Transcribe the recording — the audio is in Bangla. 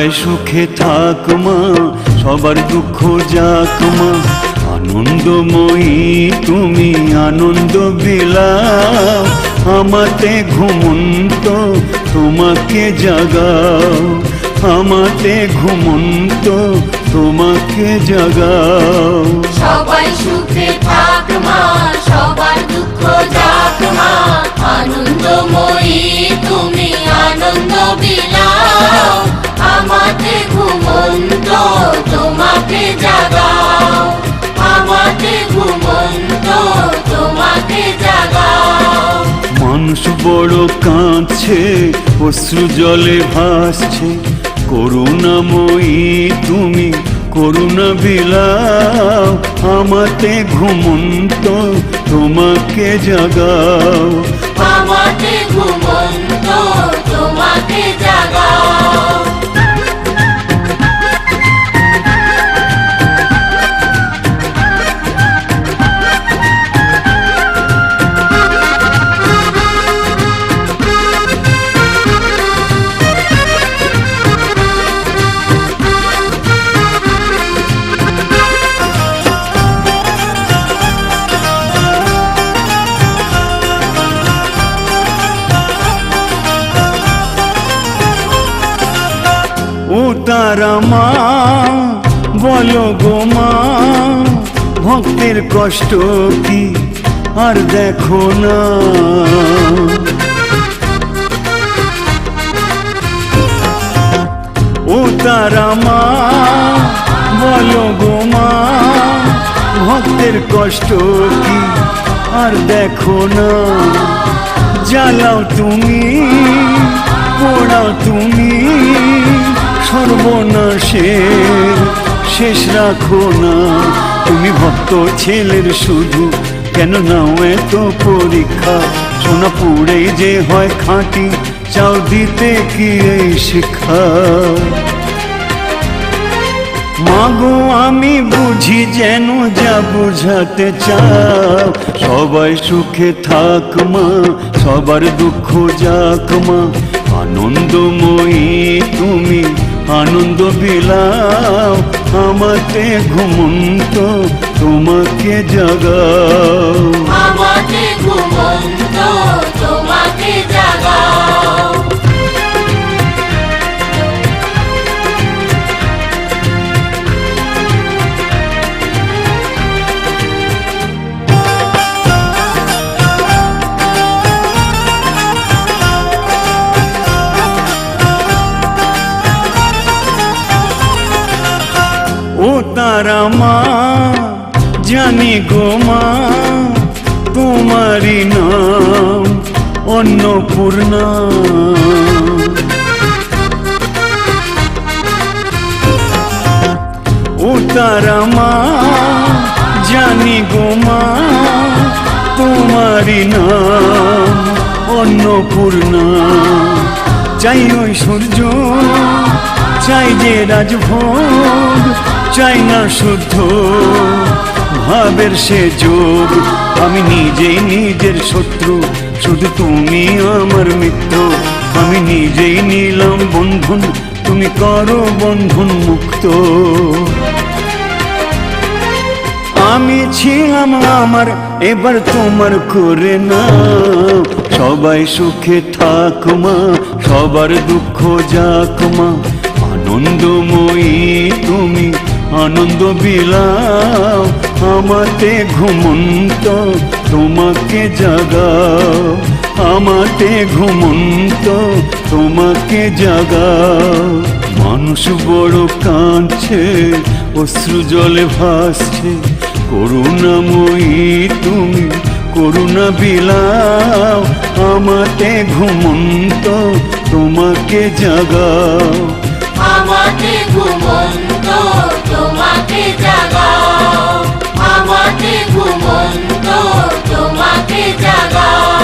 সবাই সুখে থাক মা, সবার দুঃখ যাক মা। আনন্দময়ী তুমি আনন্দ বিলাও, আমাতে ঘুমন্ত তোমাকে জাগাও, আমাতে ঘুমন্ত তোমাকে জাগাও। সবাই সুখে থাক মা, সবার দুঃখ যাক মা। আনন্দময়ী তুমি আনন্দ বিলাও, আমাতে ঘুমন্ত তোমাকে জাগাও, আমাতে ঘুমন্ত তোমাকে জাগাও। মানুষ বড় কাঁদছে, অশ্রু জলে ভাসছে, করুণাময়ী তুমি করুণা বিলাও, আমাতে ঘুমন্ত তোমাকে জাগাও, আমাতে ঘুমন্ত তোমাকে জাগাও। ও তারা মা বলো গো মা, ভক্তের কষ্ট কি আর দেখো না। ও তারা মা বলো গো মা, ভক্তের কষ্ট কি আর দেখো না। জ্বালাও তুমি, পোড়াও তুমি, সর্বনাশের শেষ রাখো না। তুমি ভক্ত ছেলের শুধু কেন নাও এত পরীক্ষা, সোনা পুড়েই যে হয় খাঁটি, চাও দিতে কি এই শিক্ষা। মাগো আমি বুঝি যেন যা বুঝাতে চাও, সবাই সুখে থাক মা, সবার দুঃখ যাক মা। আনন্দময়ী তুমি আনন্দ বিলাও, আমাতে ঘুমন্ত তোমাকে জাগাও, আমাতে ঘুমন্ত তোমাকে জাগাও। ও তারা মা জানি গো মা, তোমারি নাম অন্নপূর্ণা। ও তারা মা জানি গো মা, তোমারি নাম অন্নপূর্ণা। চাই ঐশ্বর্য, চাই যে রাজভোগ, চাই না শুদ্ধ ভাবের সে যোগ। আমি নিজেই নিজের শত্রু, শুধু তুমি আমার মিত্র। আমি নিজেই নিলাম বন্ধন, তুমি করো বন্ধন মুক্ত। আমি ছিলাম আমার, এবার তোমার করে না। সবাই সুখে থাক মা, সবার দুঃখ যাক মা। আনন্দময়ী তুমি আনন্দ বিলাও, আমাতে ঘুমন্ত তোমাকে জাগাও, আমাতে ঘুমন্ত তোমাকে জাগাও। মানুষ বড় কাঁদছে, অশ্রু জলে ভাসছে, করুণাময়ী তুমি করুণা বিলাও, আমাতে ঘুমন্ত তোমাকে জাগাও, আমাতে ঘুমন্ত তোমাকে জাগাও, আমাতে ঘুমন্ত তোমাকে জাগাও।